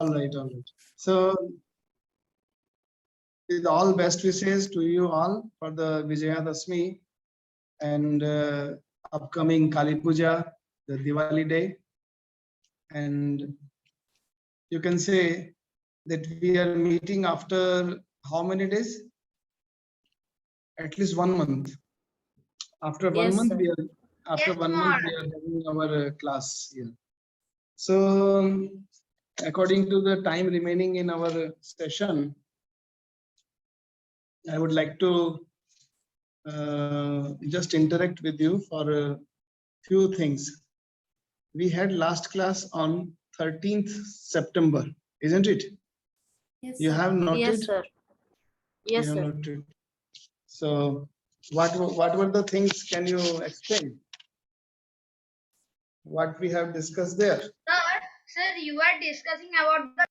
All right, all right. So, with all best wishes to you all for the Vijayadashmi and upcoming Kali Puja, the Diwali day. And you can say that we are meeting after how many days? At least 1 month. After one Yes, month, sir. we are having our class here. So, according to the time remaining in our session, I would like to just interact with you for a few things. We had last class on 13th September, isn't it? Yes, You sir. have noted? Yes, sir. Yes, You have sir. noted. So, what were the things? Can you explain what we have discussed there? Sir, you are discussing about the.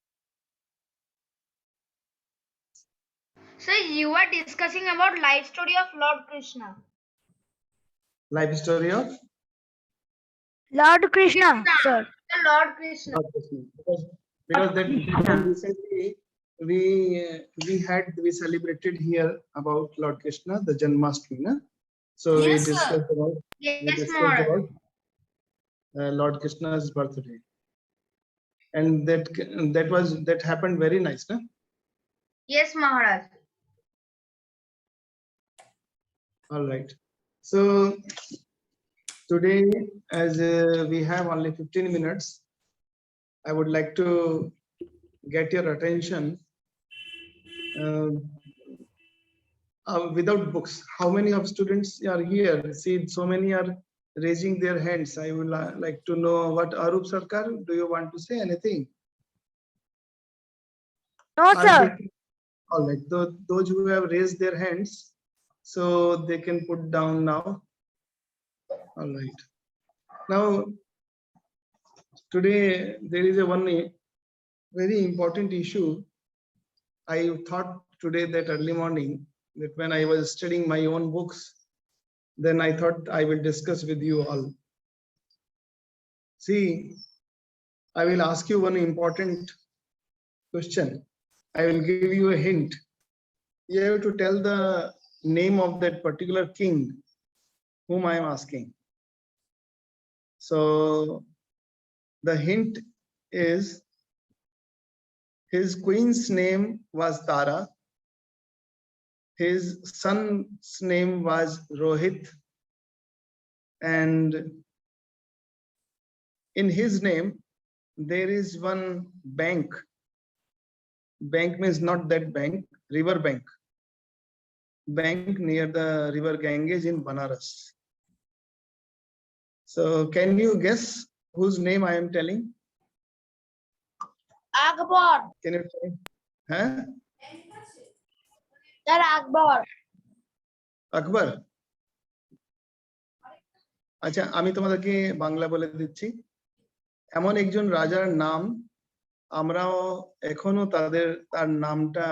Sir, you are discussing about life story of Lord Krishna. Life story of Lord Krishna, sir. The Lord Krishna. Lord Krishna. Because that time recently we celebrated here about Lord Krishna, the Janmashtami, na? So Yes, we sir. discussed about Yes, Maharaj. Lord Krishna's birthday, and that happened very nice, na? Yes, Maharaj. All right. So today, as we have only 15 minutes, I would like to get your attention. Without books, how many of students are here? See, so many are raising their hands. I would like to know what Arup Sarkar, do you want to say anything? No, Are sir. they- All right, those who have raised their hands, so they can put down now. All right. Now, today there is one very important issue. I thought today that early morning that when I was studying my own books, then I thought I will discuss with you all. See, I will ask you one important question. I will give you a hint. You have to tell the name of that particular king whom I am asking. So the hint is his queen's name was Tara. His son's name was Rohit. And in his name, there is one bank. Bank means not that bank, river bank. Bank near the river Ganges in Banaras. So can you guess whose name I am telling? Akbar. Can you tell? Huh? Sir, Akbar. আকবর আচ্ছা আমি তোমাদেরকে বাংলা বলে দিচ্ছি এমন একজন রাজার নাম আমরাও এখনো তার নামটা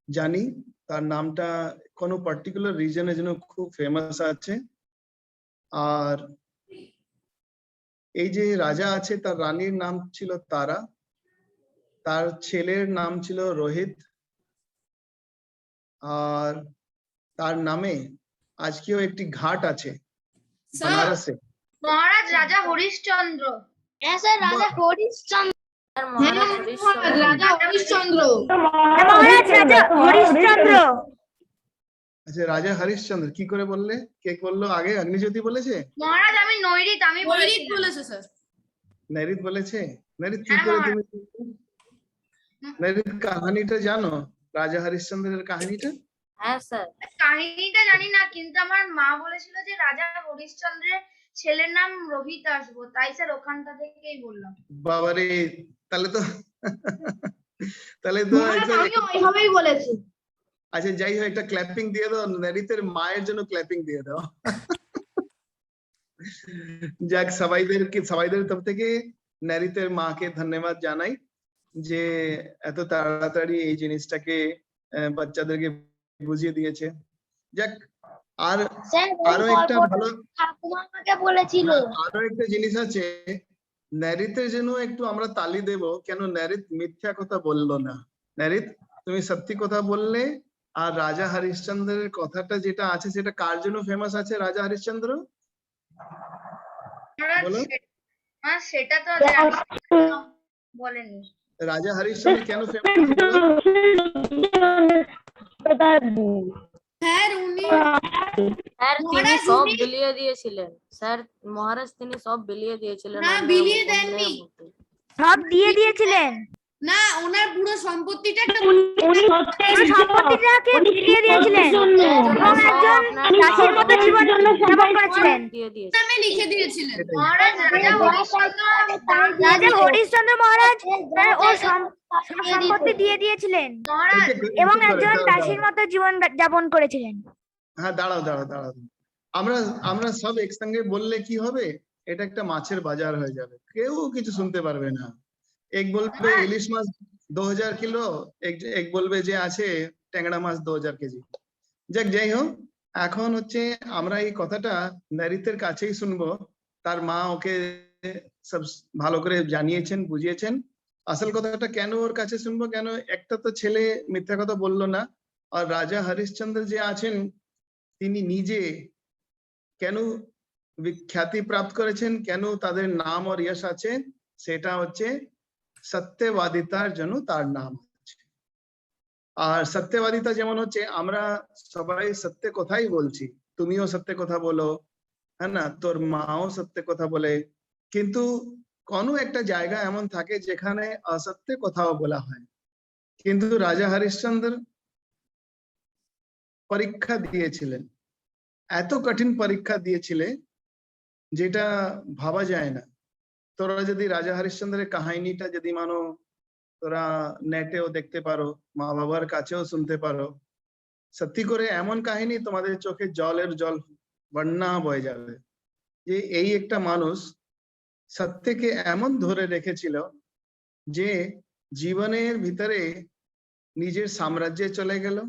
জানি তার নামটা কোনো পার্টিকুলার রিজনে যেন খুব ফেমাস আছে আর এই যে রাজা আছে তার রানীর নাম ছিল তারা তার ছেলের নাম ছিল রোহিত আর তার নামে আজকেও একটি ঘাট আছে বানারসে Maharaj Raja Harishchandra. Yes, sir, Raja Harishchandra. Sir, Maharaj Harishchandra. Raja Harishchandra. Maharaj Raja Harishchandra. আচ্ছা রাজা হরিশ্চন্দ্র কি করে বললে কে বললো আগে অগ্নিজ্যোতি বলেছে Maharaj, আমি নৈরিত আমি নৈরিত বলেছিলাম। বলেছে স্যার। নৈরিত বলেছে নৈরিত কি হ্যাঁ, করে মহারাজ। তুমি নৈরিত কাহিনীটা জানো রাজা হরিশ্চন্দ্রের কাহিনীটা হ্যাঁ স্যার কাহিনীটা জানি না কিন্তু আমার মা বলেছিল যে রাজা হরিশ্চন্দ্রের ছেলের নাম রোহিত আসবো তাই স্যার ওখানটা থেকেই বললাম। বাবারে তাহলে তো মহারাজ আমিও ওইভাবেই বলেছি। আচ্ছা যাই হোক একটা ক্ল্যাপিং দিয়ে দাও নৈরিতের মায়ের জন্য ক্ল্যাপিং দিয়ে দাও যাক সবাইদের তরফ থেকে নৈরিতের মাকে ধন্যবাদ জানাই যে এত তাড়াতাড়ি এই জিনিসটাকে বাচ্চাদেরকে বুঝিয়ে দিয়েছে যাক আর স্যার আরো একটা ভালো ঠাকুমা আমাকে বলেছিল। আরো একটা জিনিস আছে ন্যারিতের জন্য একটু আমরা তালি দেব, কেন ন্যারিত মিথ্যা কথা বললো না। ন্যারিত তুমি সত্যি কথা বললে। আর রাজা হরিশ্চন্দ্রের কথাটা যেটা আছে সেটা কার জন্য ফেমাস আছে? রাজা হরিশ্চন্দ্র মহারাজ বলো। সেটা তো জানি না, বলেনি। রাজা হরিশ্চন্দ্র কেন ফেমাস? স্যার উনি স্যার তিনি মহারাজ, সব উনি- বিলিয়ে দিয়েছিলেন। স্যার মহারাজ তিনি সব বিলিয়ে দিয়েছিলেন। না, অন্যের- বিলিয়ে অন্যের দেননি। মধ্যে। সব দিয়ে দিয়েছিলেন। না, ওনার পুরো সম্পত্তিটা একটা পুরো সম্পত্তিটাকে বিলিয়ে দিয়েছিলেন এবং একজন দাসীর মতো জীবন যাপন করেছিলেন। দিয়ে দিয়েছে। নামে লিখে দিয়েছিলেন। সেটাই। মহারাজ রাজা হরিশ্চন্দ্র রাজা হরিশ্চন্দ্র মহারাজ তার ও সব সম্পত্তি দিয়ে দিয়েছিলেন মহারাজ এবং একটু করে, একজন দাঁড়াও, দাসীর মতো জীবন যাপন করেছিলেন। হ্যাঁ দাঁড়াও দাঁড়াও দাঁড়াও। আমরা আমরা সব একসঙ্গে বললে কি হবে? এটা একটা মাছের বাজার হয়ে যাবে, কেউ কিছু শুনতে পারবে না। এক বলবে ইলিশ মাছ 2000 কিলো, এক বলবে যে আছে ট্যাংরা মাছ 2000 কেজি। যাই হোক, এখন হচ্ছে আমরা এই কথাটা নারীদের কাছেই শুনবো। তার মা ওকে সব ভালো করে জানিয়েছেন, বুঝিয়েছেন। আসল কথাটা কেন ওর কাছে শুনবো? কেন একটা তো ছেলে মিথ্যা কথা বললো না। আর রাজা হরিশ্চন্দ্র যে আছেন তিনি নিজে কেন খ্যাতি প্রাপ্ত করেছেন, কেন তাদের নাম আর যশ আছে, সেটা হচ্ছে সত্যবাদিতার জন্য তার নাম আছে। আর সত্যবাদিতা যেমন হচ্ছে আমরা সবাই সত্য কথাই বলছি, তুমিও সত্য কথা বলো, হ্যাঁ না, তোর মাও সত্য কথা বলে, কিন্তু কোনো একটা জায়গা এমন থাকে যেখানে অসত্য কথাও বলা হয়। কিন্তু রাজা হরিশ্চন্দ্র পরীক্ষা দিয়েছিলেন, এত কঠিন পরীক্ষা দিয়েছিলেন যেটা ভাবা যায় না। তোরা যদি রাজা হরিশ্চন্দ্রের কাহিনীটা যদি মানো, তোরা নেটেও দেখতে পারো, মা বাবার কাছেও শুনতে পারো, সত্যি করে এমন কাহিনী তোমাদের চোখে জলের জল বন্যা বয়ে যাবে। যে এই একটা মানুষ সত্যকে এমন ধরে রেখেছিল যে জীবনের ভিতরে নিজের সাম্রাজ্যে চলে গেল।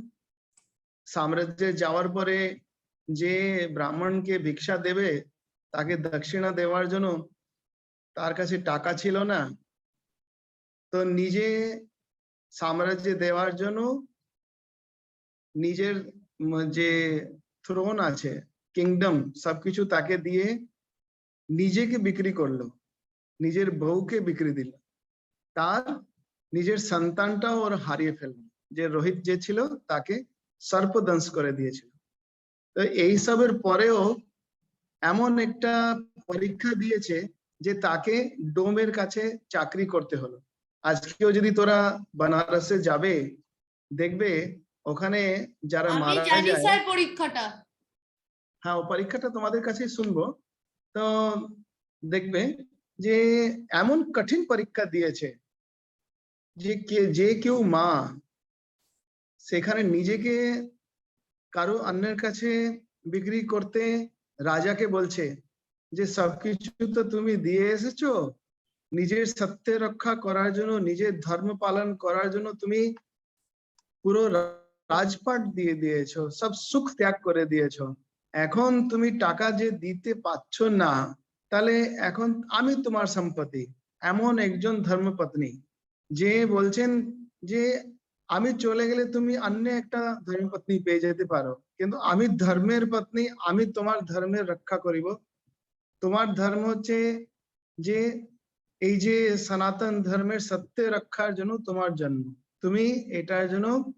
সাম্রাজ্যে যাওয়ার পরে যে ব্রাহ্মণকে ভিক্ষা দেবে, তাকে দক্ষিণা দেওয়ার জন্য তার কাছে টাকা ছিল না, তো নিজে সাম্রাজ্যে দেওয়ার জন্য নিজের যে থ্রোন আছে, কিংডম, সবকিছু তাকে দিয়ে নিজেকে বিক্রি করলো, নিজের বউকে বিক্রি দিল, তার নিজের সন্তানটাও ওর হারিয়ে ফেললো। যে রোহিত যে ছিল তাকে সর্পদংশ করে দিয়েছিল। তো এইসবের পরেও এমন একটা পরীক্ষা দিয়েছে যে তাকে ডোমের কাছে চাকরি করতে হলো। আজকেও যদি তোরা বানারসে যাবে, দেখবে ওখানে যারা আমি মারা জানি যায়, স্যার পরীক্ষাটা। হ্যাঁ ও পরীক্ষাটা তোমাদের কাছে শুনবো। তো দেখবে যে এমন কঠিন পরীক্ষা দিয়েছে যে কেউ মা সেখানে নিজেকে কারো অন্যের কাছে বিক্রি করতে রাজাকে বলছে যে সবকিছু তো তুমি দিয়ে এসেছো, নিজের সত্য রক্ষা করার জন্য, নিজের ধর্ম পালন করার জন্য তুমি পুরো রাজপাট দিয়ে দিয়েছো, সব সুখ ত্যাগ করে দিয়েছো। এখন তুমি টাকা যে দিতে পারছো না, তাহলে এখন আমি তোমার সম্পত্তি। এমন একজন ধর্মপত্নী যে বলছেন যে আমি চলে গেলে তুমি অন্য একটা ধর্মপত্নী পেয়ে যেতে পারো, কিন্তু আমি ধর্মের পত্নী, আমি তোমার ধর্মের রক্ষা করিব। তোমার ধর্ম হচ্ছে যে এই যে সনাতন ধর্মের সত্য রক্ষার জন্য তোমার জন্ম, তুমি এটার জন্য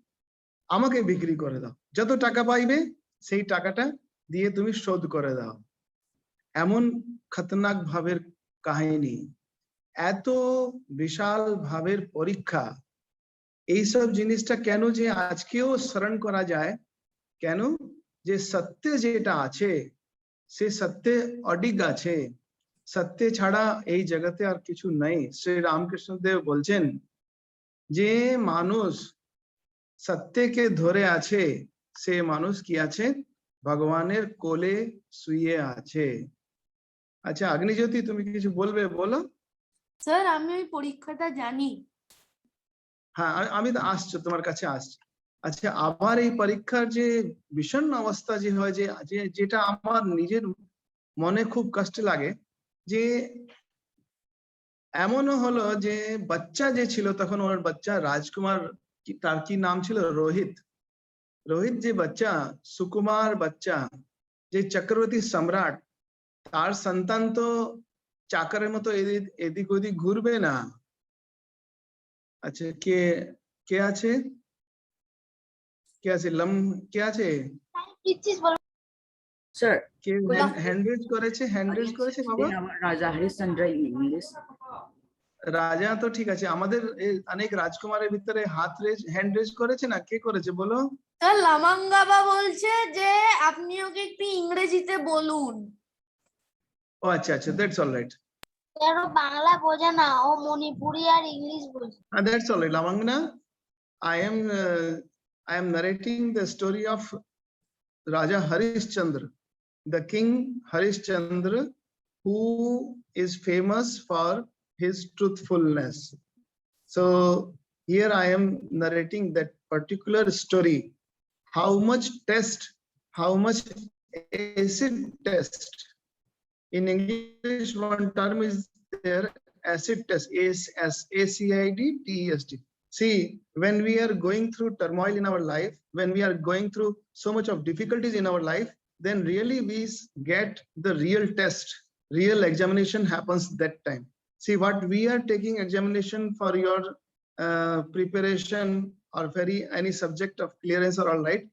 আমাকে বিক্রি করে দাও, যত টাকা পাইবে সেই টাকাটা দিয়ে তুমি শোধ করে দাও। এমন খতরনাক ভাবের কাহিনী, এত বিশাল ভাবের পরীক্ষা। এইসব জিনিসটা কেন যে আজকেও স্মরণ করা যায়, কেন যে সত্য যেটা আছে সে সত্যে অডিগ আছে, সত্য ছাড়া এই জগতে আর কিছু নাই। শ্রী রামকৃষ্ণ দেব বলছেন যে মানুষ সত্যকে ধরে আছে, সে মানুষ কি আছে? ভগবানের কোলে শুয়ে আছে। আচ্ছা অগ্নিজ্যোতি, তুমি কিছু বলবে? বলো। স্যার আমি ওই পরীক্ষাটা জানি। হ্যাঁ আমি তো আসছো, তোমার কাছে আসছি। আচ্ছা আবার এই পরীক্ষার যে বিষণ্ণ অবস্থা যে হয়, যে যেটা আমার নিজের মনে খুব কষ্ট লাগে, যে এমনও হলো যে বাচ্চা যে ছিল তখন ওর বাচ্চা রাজকুমার তার কি নাম ছিল রোহিত রোহিত যে বাচ্চা সুকুমার বাচ্চা যে চক্রবর্তী সম্রাট তার সন্তান তো চাকরের মতো এদিক ওদিক ঘুরবে না আচ্ছা কে কে আছে কে আছে কে আছে Sir, কে হ্যান্ড রেজ করেছে বাবা Raja Harishchandra in English. রাজা তো ঠিক আছে আমাদের অনেক রাজকুমারের ভিতরে হ্যান্ড রেজ করেছে না কে করেছে বলো স্যার লামাঙ্গাবা বলছে যে আপনি ওকে একটু ইংরেজিতে বলুন। ও আচ্ছা আচ্ছা দ্যাটস অল রাইট স্যার ও বাংলা বোঝে না, ও মণিপুরি আর ইংলিশ বোঝে। দ্যাটস অল রাইট লামাঙ্গনা I am narrating the story of Raja Harishchandra, the king Harishchandra, who is famous for his truthfulness. So here I am narrating that particular story. How much acid test. In English, one term is there, acid test, ACID-TEST. See, when we are going through turmoil in our life, when we are going through so much of difficulties in our life, then really we get the real test, real examination happens that time. See, what we are taking examination for your preparation or any subject of clearance or all right.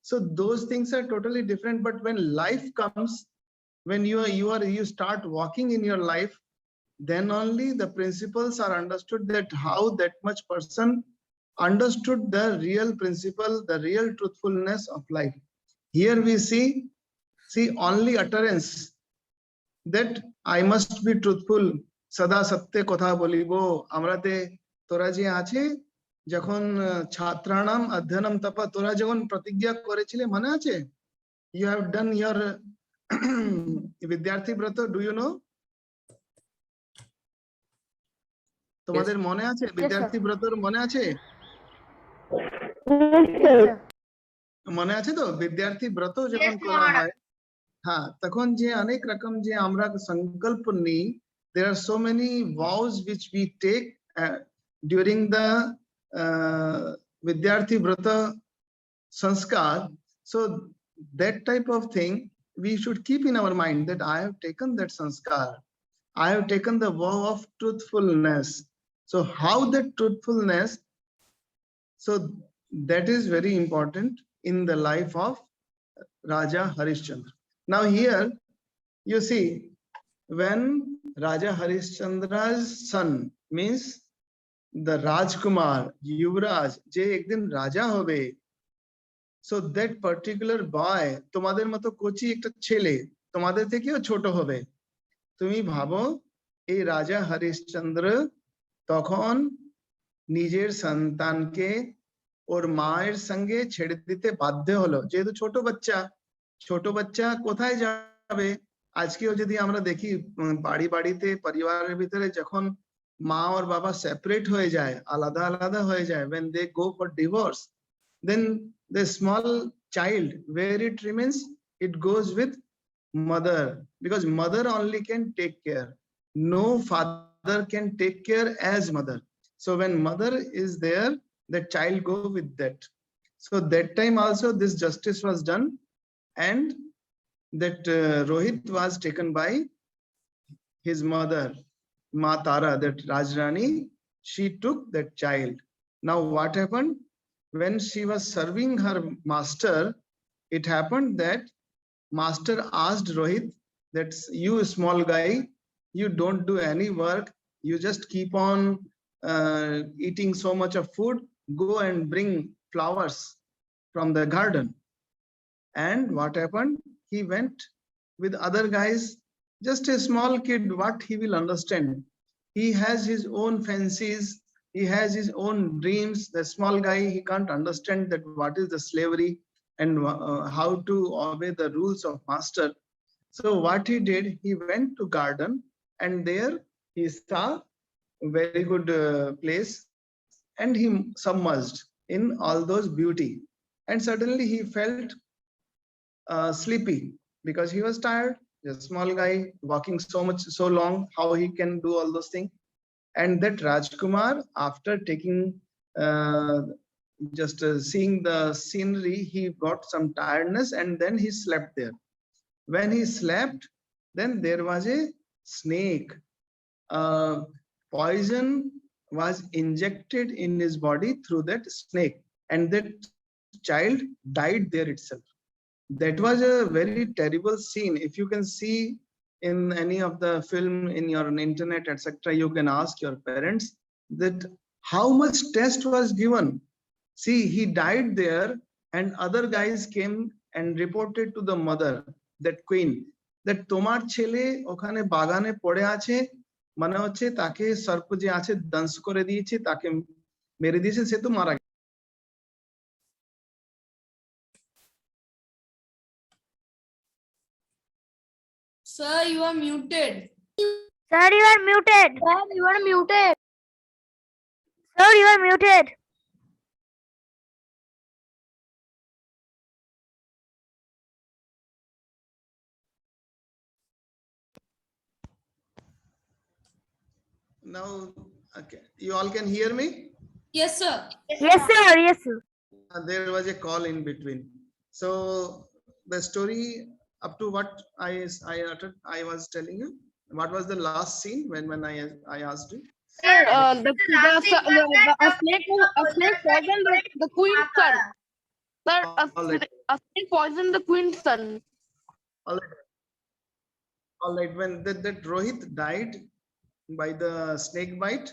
So those things are totally different. But when life comes, when you start walking in your life, then only the principles are understood, that how that much person understood the real principle, the real truthfulness of life. Here we see only utterance that I must be truthful, sada satye kotha bolibo amrate তোরা যে আছে যখন ছাত্রানাম অধ্যয়নম তপা তোরা যখন প্রতিজ্ঞা করেছিলে মনে আছে you have done your বিদ্যার্থী ব্রত do you know তোমাদের মনে আছে বিদ্যার্থী ব্রতর মনে আছে মনে আছে তো বিদ্যার্থী ব্রত যখন করা হয় হ্যাঁ তখন যে অনেক রকম যে আমরা সংকল্প নিই there are so many vows which we take during the vidyarthi brata sanskar. So that type of thing we should keep in our mind, that I have taken that sanskar, I have taken the vow of truthfulness. So how that truthfulness, so that is very important in the life of Raja Harishchandra. Now here you see, when Raja Harishchandra's son, means the Rajkumar, Yuvraj, je ekdin Raja hobe, so that particular boy, তোমাদের মতো কোচি একটা ছেলে, তোমাদের থেকেও ছোট হবে। তুমি ভাবো এই রাজা হরিশ্চন্দ্র তখন নিজের সন্তানকে ওর মায়ের সঙ্গে ছেড়ে দিতে বাধ্য হলো, যেহেতু ছোট বাচ্চা কোথায় যাবে? আজকেও যদি আমরা দেখি বাড়িতে পরিবারের ভিতরে যখন মা আর বাবা সেপারেট হয়ে যায়, আলাদা হয়ে যায়, when they go for divorce, then the small child, where it remains, it goes with mother, because mother only can take care, no father can take care as mother. So when mother is there, the child go with that. So that time also this justice was done, and that Rohit was taken by his mother, Ma Tara, that Rajrani, she took that child. Now what happened? When she was serving her master, it happened that master asked Rohit that you small guy, you don't do any work, you just keep on eating so much of food, go and bring flowers from the garden. And what happened? He went with other guys, just a small kid, what he will understand? He has his own fancies, he has his own dreams. The small guy, he can't understand that what is the slavery and how to obey the rules of master. So what he did, he went to garden, and there he saw a very good place, and he submerged in all those beauty, and suddenly he felt sleepy because he was tired. A small guy walking so long, how he can do all those things? And that Rajkumar, after taking just seeing the scenery, he got some tiredness and then he slept there. When he slept, then there was a snake. Poison was injected in his body through that snake, and that child died there itself. That was a very terrible scene. If you can see in any of the film in your internet, etc., you can ask your parents that how much test was given. See, he died there, and other guys came and reported to the mother, that queen, that tomar chele okhane bagane pore ache, mane hocche take sarp je ache dans kore diyeche, take mere diyeche, se to mara. Sir, you are muted. Sir, you are muted. Sir, you are muted. Sir, you are muted. Now, okay, you all can hear me? Yes, sir. Yes, sir. Yes, sir. There was a call in between. So the story up to what I uttered, I was telling you. What was the last scene when I asked you? Sir, a last thing was that the snake poisoned the queen's son. Sir, All right. a snake poisoned the queen's son. All right. When that Rohit died by the snake bite,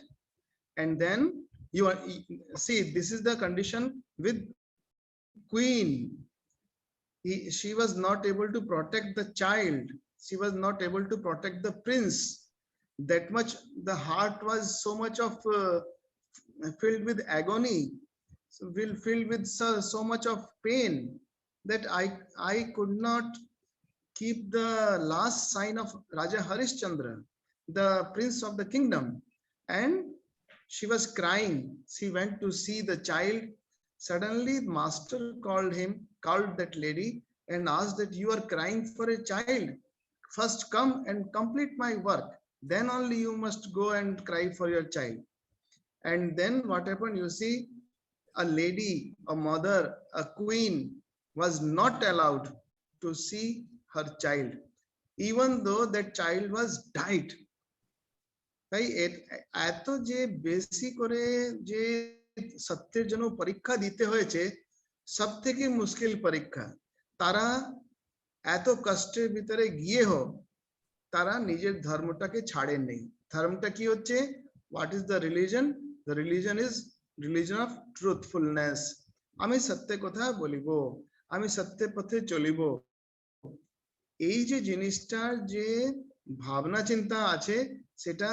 and then you are see, this is the condition with queen. She was not able to protect the child. She was not able to protect the prince. That much the heart was so much of filled with agony, filled with so much of pain that I could not keep the last sign of Raja Harishchandra, the prince of the kingdom. And she was crying. She went to see the child. Suddenly, master called that lady and asked that you are crying for a child. First come and complete my work. Then only you must go and cry for your child. And then what happened? You see, a lady, a mother, a queen was not allowed to see her child, even though that child was died. তাই এত যে বেশি করে যে সত্যের জন্য পরীক্ষা দিতে হয়েছে, সব থেকে মুশকিল পরীক্ষা। তারা এত কষ্টের ভিতরে গিয়েও তারা নিজের ধর্মটাকে ছাড়েননি। ধর্মটা কি হচ্ছে? What is the religion? The religion is religion of truthfulness. আমি সত্যের কথা বলিব, আমি সত্যের পথে চলিব। এই যে জিনিসটার যে ভাবনা চিন্তা আছে, সেটা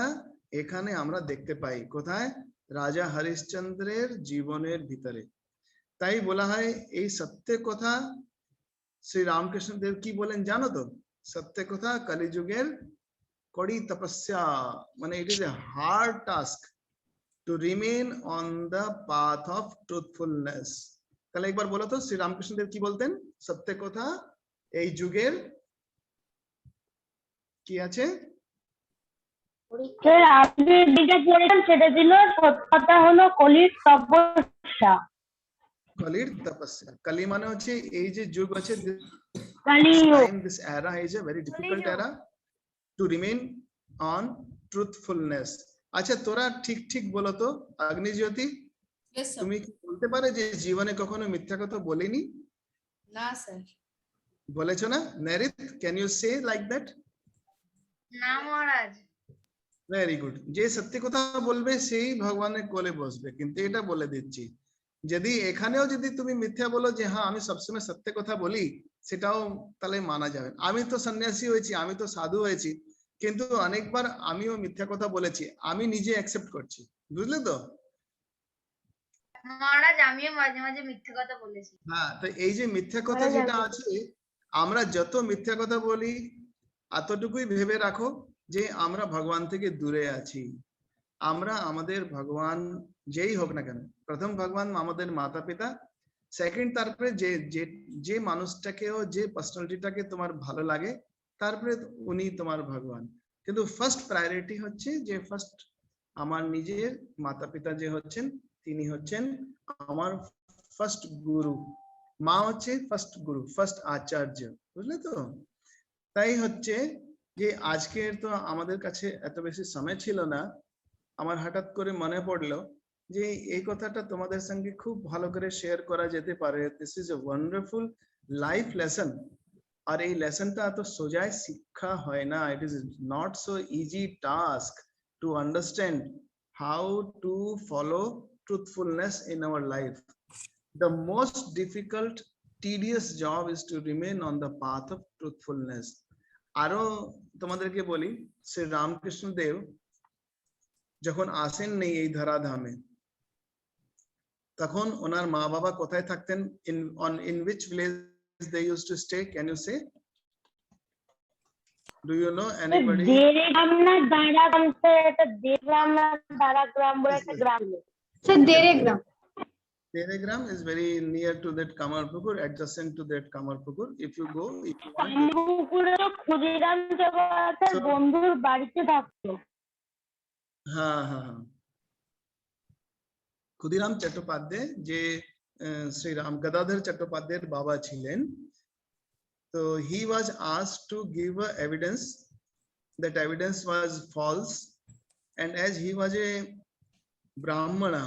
এখানে আমরা দেখতে পাই। কোথায়? রাজা হরিশ্চন্দ্রের জীবনের ভিতরে। তাই বলা হয় এই সত্যের কথা শ্রী রামকৃষ্ণ দেব কি বলেন জানো তো? সত্যের কথা কলিযুগের কড়ি তপস্যা, মানে it is a hard task to remain on the path of truthfulness. তাহলে একবার বলো তো শ্রী রামকৃষ্ণ দেব কি বলতেন? সত্যের কথা এই যুগের কি আছে? স্যার, আপনি যেটা পড়েছেন সেটা ছিল সত্যতা হলো কলির তপস্যা। কলির তপস্যা। কলি মানে হচ্ছে এই যে যুগ আছে, this era is a very difficult era to remain on truthfulness. আচ্ছা, তোরা ঠিক ঠিক বলো তো অগ্নিজ্যোতি, তুমি কি বলতে পারো যে জীবনে কখনো মিথ্যা কথা বলিনি? না স্যার। বলেছো না? নরিত, can you say like that? না মহারাজ। Very good. যে সত্য কথা বলবে সেই ভগবানের কোলে বসবে। কিন্তু এটা বলে দিচ্ছি, যদি এখানেও যদি তুমি মিথ্যা বলো যে হ্যাঁ আমি সবসময় সত্য কথা বলি, সেটাও তাহলে মানা যাবে। আমি তো সন্ন্যাসী হয়েছি, আমি তো সাধু হয়েছি, কিন্তু অনেকবার আমিও মিথ্যা কথা বলেছি, আমি নিজে অ্যাকসেপ্ট করছি। বুঝলে তো? মহারাজ, আমিও মাঝে মাঝে মিথ্যে কথা বলেছি। হ্যাঁ, তো এই যে মিথ্যা কথা যেটা আছে, আমরা যত মিথ্যা কথা বলি, এতটুকুই ভেবে রাখো যে আমরা ভগবান থেকে দূরে আছি। আমরা আমাদের ভগবান যেই হোক না কেন, প্রথম ভগবান আমাদের মাতা পিতা, সেকেন্ড তারপরে যে মানুষটাকেও, যে পার্সোনালিটিটাকে তোমার ভালো লাগে, তারপরে উনি তোমার ভগবান। কিন্তু ফার্স্ট প্রায়োরিটি হচ্ছে যে ফার্স্ট আমার নিজের মাতা পিতা যে হচ্ছেন তিনি হচ্ছেন আমার ফার্স্ট গুরু, মা হচ্ছে ফার্স্ট গুরু, ফার্স্ট আচার্য, বুঝলে তো? তাই হচ্ছে যে আজকের তো আমাদের কাছে এত বেশি সময় ছিল না, আমার হঠাৎ করে মনে পড়লো যে এই কথাটা তোমাদের সঙ্গে খুব ভালো করে শেয়ার করা যেতে পারে। This is a wonderful life lesson. আর এই লেসনটা এত সোজায় শিক্ষা হয় না। It is not so easy task to understand how to follow truthfulness in our life. The most difficult, tedious job is to remain on the path of truthfulness. আরো তোমাদেরকে বলি, শ্রী রামকৃষ্ণ দেব যখন আসেননি এই ধরাধামে, তখন ওনার মা বাবা কোথায় থাকতেন? in which village they used to stay? Can you say? Do you know anybody? দেরেগ্রাম না দাঁড়াগ্রাম, স্যার এটা দেরেগ্রাম না দাঁড়াগ্রাম বলে একটা গ্রাম। Sir দেরেগ্রাম। Telegram is very near to that Kamarpukur, adjacent to that Kamarpukur. If you go, if you want, কামরপুকুরে তো ক্ষুদিরাম জগন্নাথের So- বন্ধুর বাড়িতে থাকতো। হ্যাঁ হ্যাঁ হ্যাঁ, ক্ষুদিরাম চট্টোপাধ্যায় যে শ্রী রাম গদাধর চট্টোপাধ্যায়ের বাবা ছিলেন, তো he was asked to give a evidence. That evidence was false, and as he was a brahmana,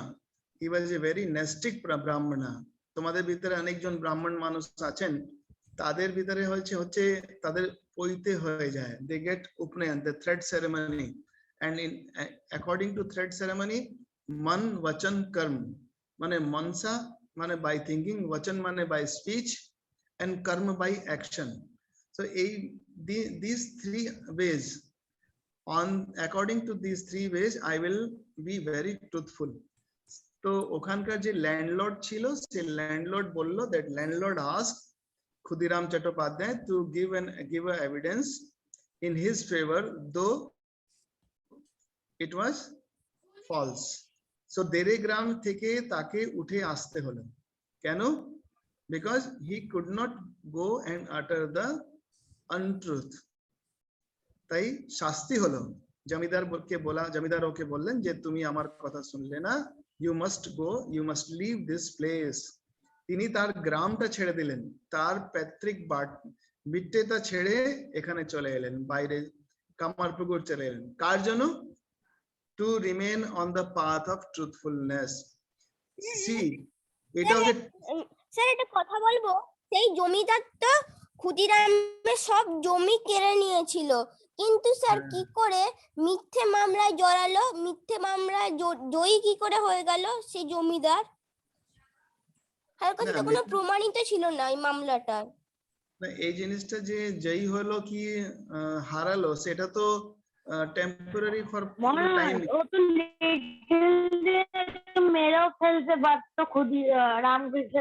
he was a very nastic brahmana. তোমাদের ভিতরে অনেকজন ব্রাহ্মণ মানুষ আছেন, তাদের ভিতরে হচ্ছে তাদের পৈতে হয়ে যায়, they get upnayan, the thread ceremony, and in according to thread ceremony, man vachan karm, মানে mansa মানে by thinking, vachan মানে by speech, and karma by action. So these three ways, on according to these three ways I will be very truthful. তো ওখানকার যে landlord ছিল, সে landlord বললো, that landlord asked Khudiram Chattopadhyay to give a evidence in his favor, though it was false. So দেরেগ্রাম থেকে তাকে উঠে আসতে হলো। কেন? Because he could not go and utter the untruth. তাই শাস্তি হলো। জমিদার ওকে বললেন যে তুমি আমার কথা শুনলে না, you must go, you must leave this place. তিনি তার গ্রামটা ছেড়ে দিলেন, তার পৈতৃক ভিটেটা ছেড়ে এখানে চলে এলেন, বাইরে কামারপুকুর চলে এলেন। কার জন্য? To remain on the path of truthfulness. See, এটা হচ্ছে, স্যার একটা কথা বলবো, সেই জমিদার তো ক্ষুদিরামের সব জমি কেড়ে নিয়েছিল, কিন্তু স্যার কি করে মিথ্যে মামলায় জড়ালো, মিথ্যে মামলায় জয়ী কি করে হয়ে গেল সেই জমিদার? তার কাছে তো কোনো প্রমাণিত ছিল না এই মামলাটা। না, এই জিনিসটা যে জয়ী হলো কি হারালো, সেটা তো টেম্পোরারি ফর টাইম। ও তো মেরেও ফেলতে পারতো Ramakrishna.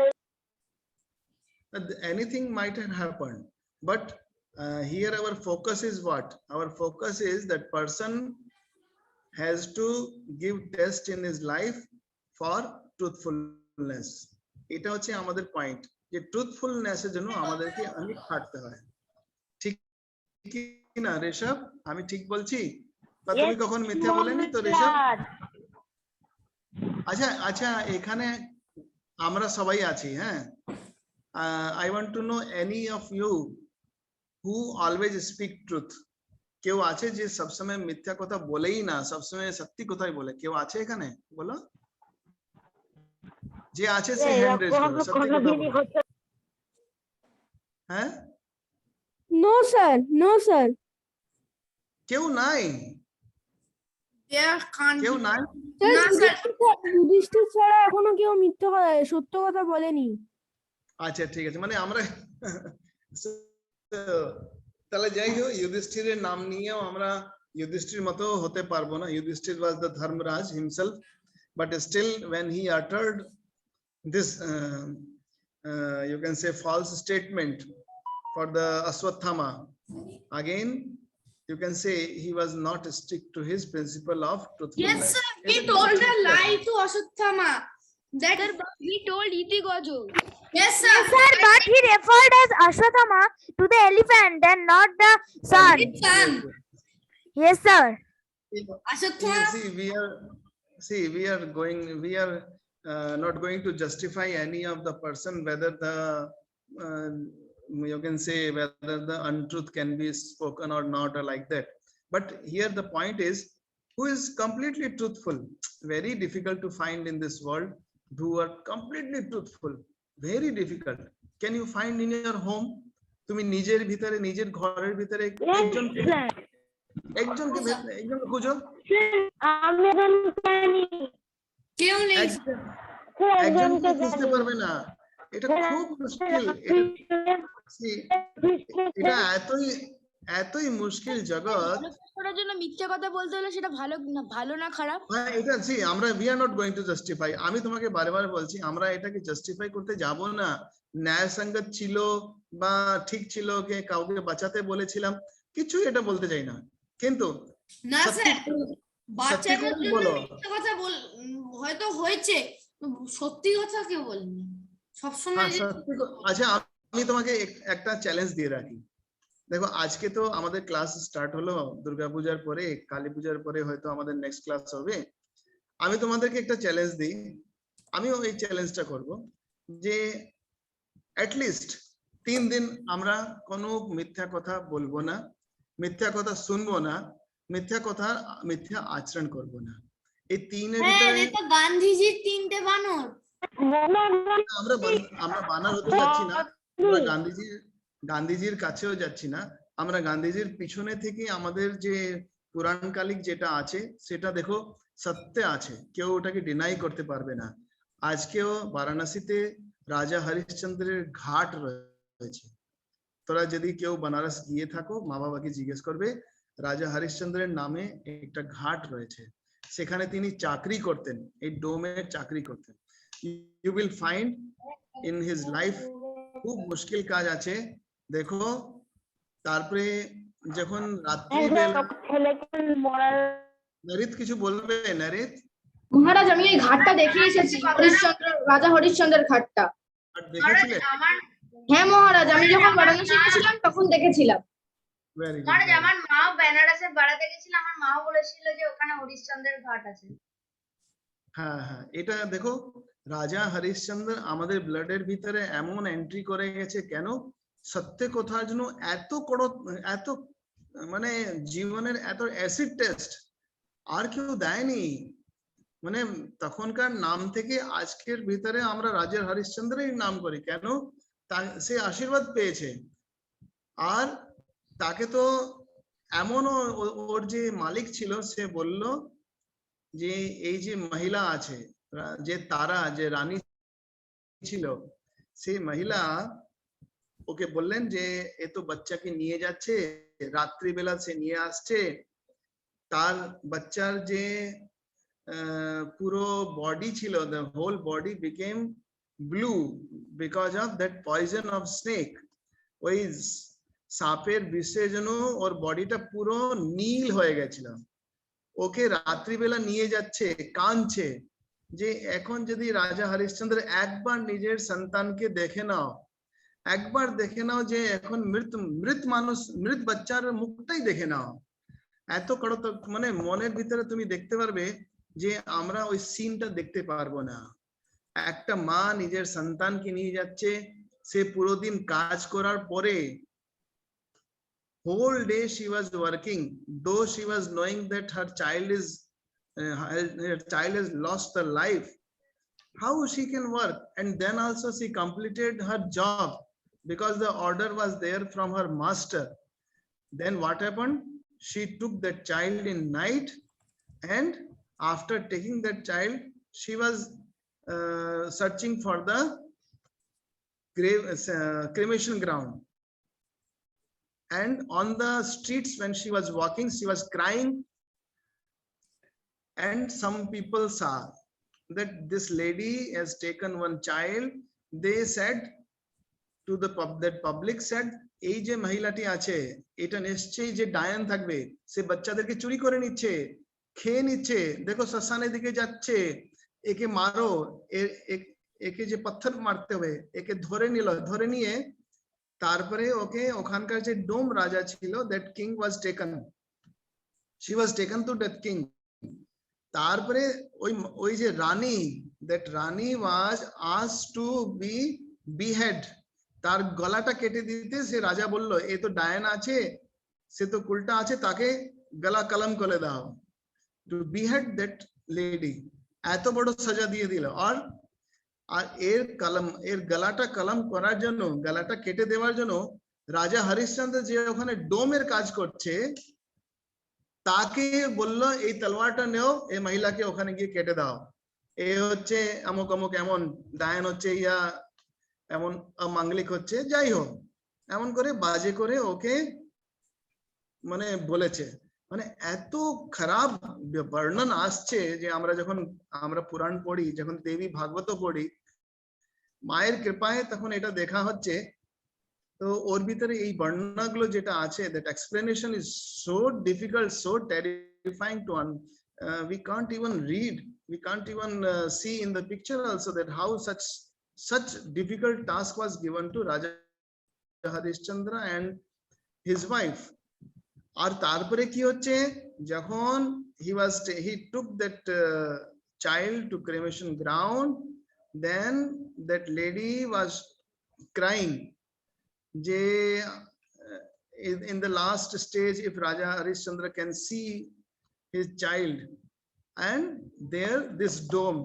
Anything might have happened, but here our focus is what? Our focus is that person has to give test in his life for truthfulness. এটা হচ্ছে আমাদের পয়েন্ট, যে ট্রুথফুলনেস এর জন্য আমাদেরকে অনেক খাটতে হয়। ঠিক কি না ঋষভ? আমি ঠিক বলছি? বা তুমি কখন মিথ্যা বলেনি তো ঋষভ? আচ্ছা আচ্ছা, এখানে আমরা সবাই আছি, হ্যাঁ। I want to know any of you who always speak truth. কেউ আছে যে সবসময় মিথ্যা কথা বলেই না, সবসময় সত্যি কথাই বলে? কেউ আছে এখানে? বলো, যে আছে সে হ্যান্ড রেজ করো, সত্যি কথা বলো। হ্যাঁ, নো স্যার, নো স্যার। কেউ নাই? কেউ নাই? যুধিষ্ঠির ছাড়া এখনো কেউ সত্য কথা বলেনি। আচ্ছা ঠিক আছে, মানে আমরা তাহলে যাই হোক, যুধিষ্ঠিরের নাম নিয়েও আমরা যুধিষ্ঠির মতো হতে পারবো না। Yudhishthir was the Dharmaraj himself, but still when he uttered this you can say false statement for the Ashwatthama, again you can say he was not stick to his principle of truthfulness. Yes sir, he told a lie to Ashwatthama. That he told Iti Gojo. yes sir, Sir, but he referred as Ashwatthama to the elephant and not the sun. son. Yes, sir. We are not going to justify any of the person whether the you can say whether the untruth can be spoken or not or like that. But here the point is, who is completely truthful? Very difficult to find in this world who are completely truthful. Very difficult. Can you find in your home? তুমি নিজের ভিতরে নিজের ঘরের ভিতরে একজনকে খুঁজো, কেউ নেই একজনকে খুঁজতে পারবে না। এটা খুব মুশকিল। এটা এতই মুশকিল জগৎ। করার জন্য মিথ্যা কথা বলতে হলে সেটা ভালো না খারাপ? হ্যাঁ, এটা আমরা we are not going to justify. আমি তোমাকে বারবার বলছি, আমরা এটাকে জাস্টিফাই করতে যাব না। ন্যায় সঙ্গত ছিল বা ঠিক ছিল, কে কাউকে বাঁচাতে বলেছিলাম, কিছু এটা বলতে চাই না। কিন্তু না স্যার, বাচ্চাদের জন্য বলো, মিথ্যা কথা হয়তো হয়েছে, সত্যি কথা কেউ বলেনি সবসময়। আচ্ছা, আমি তোমাকে একটা চ্যালেঞ্জ দিয়ে রাখি। দেখো, আজকে তো আমাদের ক্লাস স্টার্ট হলো, দুর্গাপূজার পরে, কালী পূজার পরে হয়তো আমাদের নেক্সট ক্লাস হবে। আমি তোমাদেরকে একটা চ্যালেঞ্জ দিই, আমিও এই চ্যালেঞ্জটা করব যে অ্যাটলিস্ট 3 দিন আমরা কোনো মিথ্যা কথা বলবো না, মিথ্যা কথা শুনবো না, মিথ্যা আচরণ করব না। এই 3 এর ভিতরে তো গান্ধীজির 3টে বানর। আমরা বানর হতে যাচ্ছি না, আমরা গান্ধীজির কাছেও যাচ্ছি না, আমরা গান্ধীজির পিছনে থেকে আমাদের যে পুরাণকালিক যেটা আছে সেটা দেখো সত্য আছে, কেউ ওটাকে ডিনাই করতে পারবে না। আজকেও বারাণসীতে রাজা হরিশ্চন্দ্রের ঘাট রয়েছে। তোরা যদি কেউ বানারস গিয়ে থাকো, মা বাবাকে জিজ্ঞেস করবে, রাজা হরিশ্চন্দ্রের নামে একটা ঘাট রয়েছে, সেখানে তিনি চাকরি করতেন, এই ডোমের চাকরি করতেন। You will find in his life খুব মুশকিল কাজ আছে। দেখো, তারপরে যখন রাত্রিবেলা, নরিত কিছু বলবে? নরিত? মহারাজ, আমি এই ঘাটটা দেখে এসেছি, রাজা হরিশ্চন্দ্রের ঘাটটা। দেখেছিলে? হ্যাঁ মহারাজ, আমি যখন বারাণসী ছিলাম তখন দেখেছিলাম। মহারাজ, আমার মা বেনারসে বেড়াতে গেছিল, আমার মা বলেছিল যে ওখানে হরিশ্চন্দ্রের ঘাট আছে। হ্যাঁ হ্যাঁ, এটা দেখো, রাজা হরিশ্চন্দ্র আমাদের ব্লাডের ভিতরে এমন এন্ট্রি করে গেছে। কেন? সত্য কথার জন্য এত মানে জীবনের এত অ্যাসিড টেস্ট আর কেউ দেয়নি। মানে তখনকার নাম থেকে আজকের ভিতরে আমরা রাজা হরিশ্চন্দ্রের নাম করি। কেন? সে আশীর্বাদ পেয়েছে। আর তাকে তো এমনও, ওর যে মালিক ছিল সে বলল যে এই যে মহিলা আছে, যে তারা, যে রানী ছিল, সেই মহিলা ওকে বললেন যে এ তো বাচ্চাকে নিয়ে যাচ্ছে, রাত্রিবেলা সে নিয়ে আসছে, তার বাচ্চার যে পুরো বডি ছিল, the whole body became blue because of that poison of snake. ওই সাপের বিষের জন্য ওর বডিটা পুরো নীল হয়ে গেছিল। ওকে রাত্রিবেলা নিয়ে যাচ্ছে, কাঁদছে যে এখন যদি রাজা হরিশ্চন্দ্র একবার নিজের সন্তানকে দেখে নাও, একবার দেখে নাও যে এখন মৃত মানুষ, মৃত বাচ্চার মুখটাই দেখে নাও। এত কড়ত, মানে মনের ভিতরে তুমি দেখতে পারবে যে আমরা ওই সিনটা দেখতে পারবো না। একটা মা নিজের সন্তানকে নিয়ে যাচ্ছে, সে পুরো দিন কাজ করার পরে, whole day she was working, though she was knowing that her child has lost her life. How she can work? And then also she completed her job because the order was there from her master. Then what happened? She took that child in night, and after taking that child, she was searching for the cremation ground. And on the streets when she was walking, she was crying, and some people saw that this lady has taken one child. They said to the public said, এই যে মহিলাটি আছে এটা নিশ্চয়ই যে ডায়ান থাকবে, সে বাচ্চাদেরকে চুরি করে নিচ্ছে, খেয়ে নিচ্ছে, দেখো শ্মশানের দিকে যাচ্ছে, একে মারো, একে যে পাথর মারতে হবে, একে ধরে নিয়ে তারপরে ওকে ওখানকার যে ডোম রাজা ছিল, that king was taken. she was taken to that king. তারপরে ওই যে রানী, that Rani was asked to be behead, তার গলাটা কেটে দিতে সে রাজা বলল এ তো ডায়ন আছে, সে তো উল্টা আছে, তাকে গলা কলম করে দাও, to behead that lady, এত বড় সাজা দিয়ে দিল। আর এর গলাটা কলম করার জন্য, গলাটা কেটে দেওয়ার জন্য রাজা হরিশ্চন্দ্র যে ওখানে ডোমের কাজ করছে তাকে বলল এই তলোয়ারটা নেও, এই মহিলাকে ওখানে গিয়ে কেটে দাও, এ হচ্ছে অমুক অমুক এমন ডায়ন হচ্ছে, ইয়া এমন অমাঙ্গলিক হচ্ছে, যাই হোক এমন করে বাজে করে ওকে মানে বলেছে। মানে এত খারাপ বর্ণন আসছে যে আমরা পুরাণ পড়ি, যখন দেবী ভাগবত পড়ি, মায়ের কৃপায় তখন এটা দেখা হচ্ছে। তো ওর ভিতরে এই বর্ণনাগুলো যেটা আছে, that explanation is so difficult, so terrifying to we can't even read, we can't even see in the picture also that how such difficult task was given to Raja Harishchandra and his wife. আর তারপরে কি হচ্ছে, যখন he took that child to cremation ground, then that lady was crying যে in the last stage if Raja Harishchandra can see his child, and there this dome,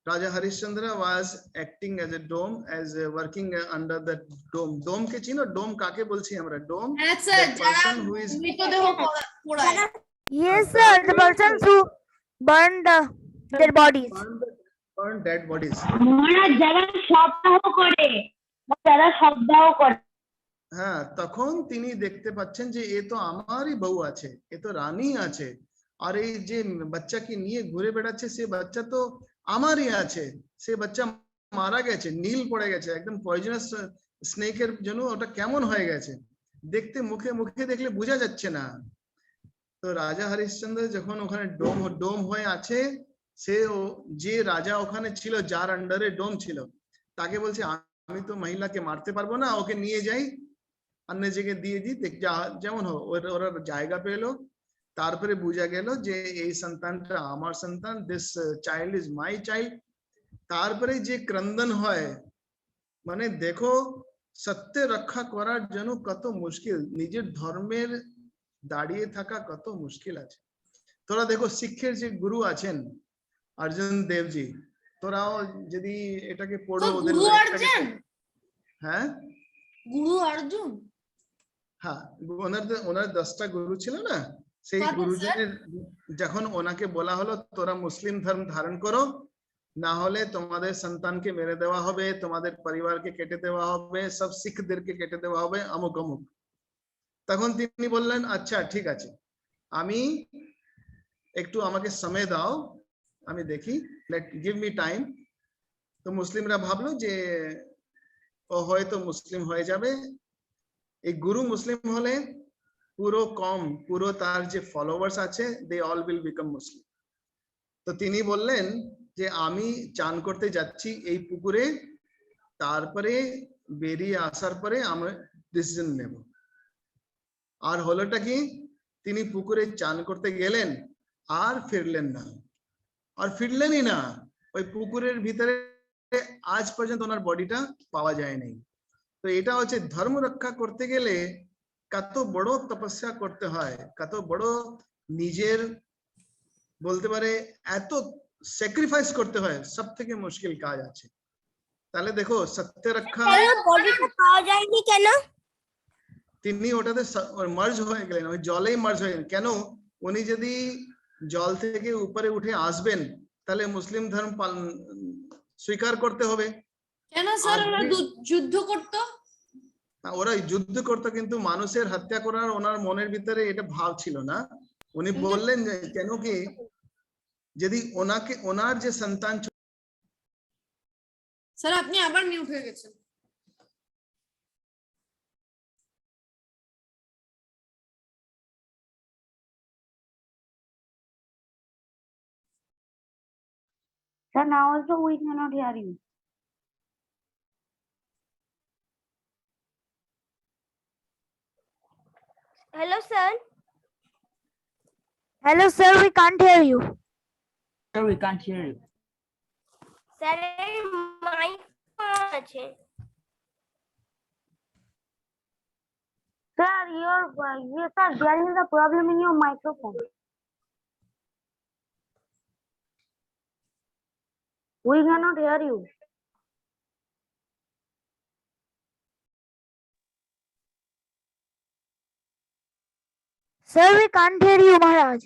Raja Harishchandra was acting as a dome, as working under that dome ke chino, dome kake bolchi amra, dome, হ্যাঁ sir, that যারা person who is মৃতদেহ পোড়ায়। Yes, sir. The persons who burned their bodies. burned dead bodies. যারা সপ্তাহ করে, যারা সপ্তাহ করে। হ্যাঁ, তখন তিনি দেখতে পাচ্ছেন যে এ তো আমারই বউ আছে, এ তো রানী আছে, আর এই যে বাচ্চাকে নিয়ে ঘুরে বেড়াচ্ছে সে বাচ্চা তো আমারই আছে, সে বাচ্চা মারা গেছে, নীল পড়ে গেছে, একদম পয়জনাস স্নেকের জন্য ওটা কেমন হয়ে গেছে, দেখতে মুখে মুখে দেখলে বোঝা যাচ্ছে না। তো রাজা হরিশ্চন্দ্র যখন ওখানে ডোম হয়ে আছে, যে রাজা ওখানে ছিল, যার আন্ডারে ডোম ছিল, তাকে বলছে আমি তো মহিলাকে মারতে পারবো না, ওকে নিয়ে যাই অন্য জায়গায় দিয়ে দিই, যেমন হোক ওরা জায়গা পেলো। তারপরে বোঝা গেল যে এই সন্তানটা আমার সন্তান, this child is my child. তারপরে যে ক্রন্দন হয়, মানে দেখো সত্য রক্ষা করার জন্য কত মুশকিল, নিজের ধর্মের দাঁড়িয়ে থাকা কত মুশকিল আছে। তোরা দেখো শিক্ষের যে গুরু আছেন অর্জুন দেবজি, তোরাও যদি এটাকে পড়ো, ওদের গুরু লাইফটাকে, অর্জুন, হ্যাঁ গুরু অর্জুন, হ্যাঁ ওনার 10টা গুরু ছিল না, সেই কাদের গুরুজনের যখন ওনাকে বলা হলো তোরা মুসলিম ধর্ম ধারণ করো, না হলে তোমাদের সন্তানকে মেরে দেওয়া হবে, তোমাদের পরিবারকে কেটে দেওয়া হবে, সব শিখদেরকে কেটে দেওয়া হবে, অমুক অমুক, তখন তিনি বললেন আচ্ছা ঠিক আছে, আমি একটু আমাকে সময় দাও, আমি দেখি, লেট গিভ মি টাইম। তো মুসলিমরা ভাবলো যে ও হয়তো মুসলিম হয়ে যাবে, এই গুরু মুসলিম হলে পুরো পুরো তার যে ফলোয়ার্স আছে, দে অল উইল বিকাম মুসলিম। তো তিনি বললেন যে আমি চান করতে যাচ্ছি এই পুকুরে, তারপরে বেরিয়ে আসার পরে আমরা ডিসিশন নেব। আর হলোটা কি, তিনি পুকুরে চান করতে গেলেন আর ফিরলেন না, আর ফিরলেনই না, ওই পুকুরের ভিতরে আজ পর্যন্ত ওনার বডিটা পাওয়া যায়নি। তো এটা হচ্ছে ধর্ম রক্ষা করতে গেলে কত বড় তপস্যা করতে হয়, কত বড় নিজের বলতে পারে এত স্যাক্রিফাইস করতে হয়, সব থেকে মুশকিল কাজ আছে। তাহলে দেখো সত্য রক্ষা, বডিটা পাওয়া যায়নি কেন? তিনি ওটাতে মার্জ হয়ে গেলেন, ওই জলেই মার্জ হয়ে গেলেন। কেন, উনি যদি জল থেকে উপরে উঠে আসবেন তাহলে মুসলিম ধর্ম স্বীকার করতে হবে। কেন স্যার ওরা যুদ্ধ করতো? ওরা যুদ্ধ করতো, কিন্তু মানুষের হত্যা করার ওনার মনের ভিতরে এটা ভাব ছিল না। উনি বললেন যে কেন কি, যদি ওনার যে সন্তান, স্যার আপনি আবার মিউট হয়ে গেছেন। Sir, now also we cannot hear you. Hello, sir. Hello, sir. We can't hear you. Sir, we can't hear you. স্যারের মাইক আছে। Sir, yes, sir. There is a problem in your microphone. We cannot hear you. Sir, we can't hear you, Maharaj.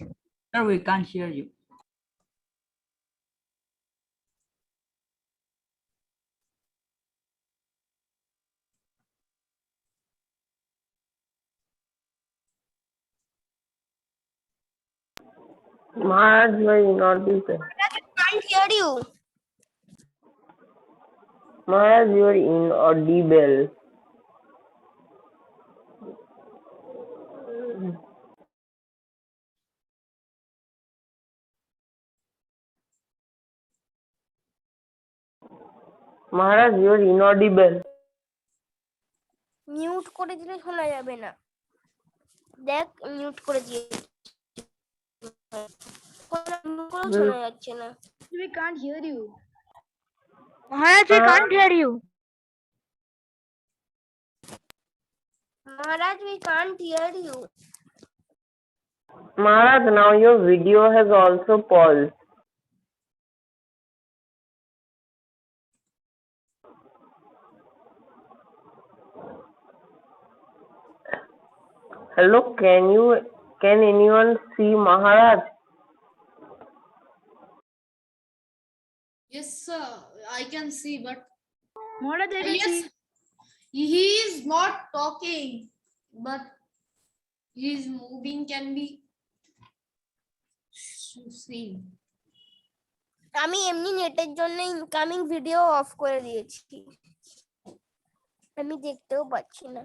Sir, we can't hear you. Maharaj, you are inaudible. Can't hear you. Maharaj, you are inaudible. Maharaj, you are inaudible. Mute করে দিলে শোনা যাবে না। দেখ mute করে দিয়ে শোনা যাচ্ছে না। We can't hear you. Maharaj, we can't hear you. Maharaj we can't hear you. Maharaj, now your video has also paused. Hello, can anyone see Maharaj? Yes, sir. I can see, but Maharaj, I can yes, see. he is not talking, but his moving can be seen. আমি এমনি নেটের জন্য incoming video of করে দিয়েছি। আমি দেখতেও পাচ্ছি না।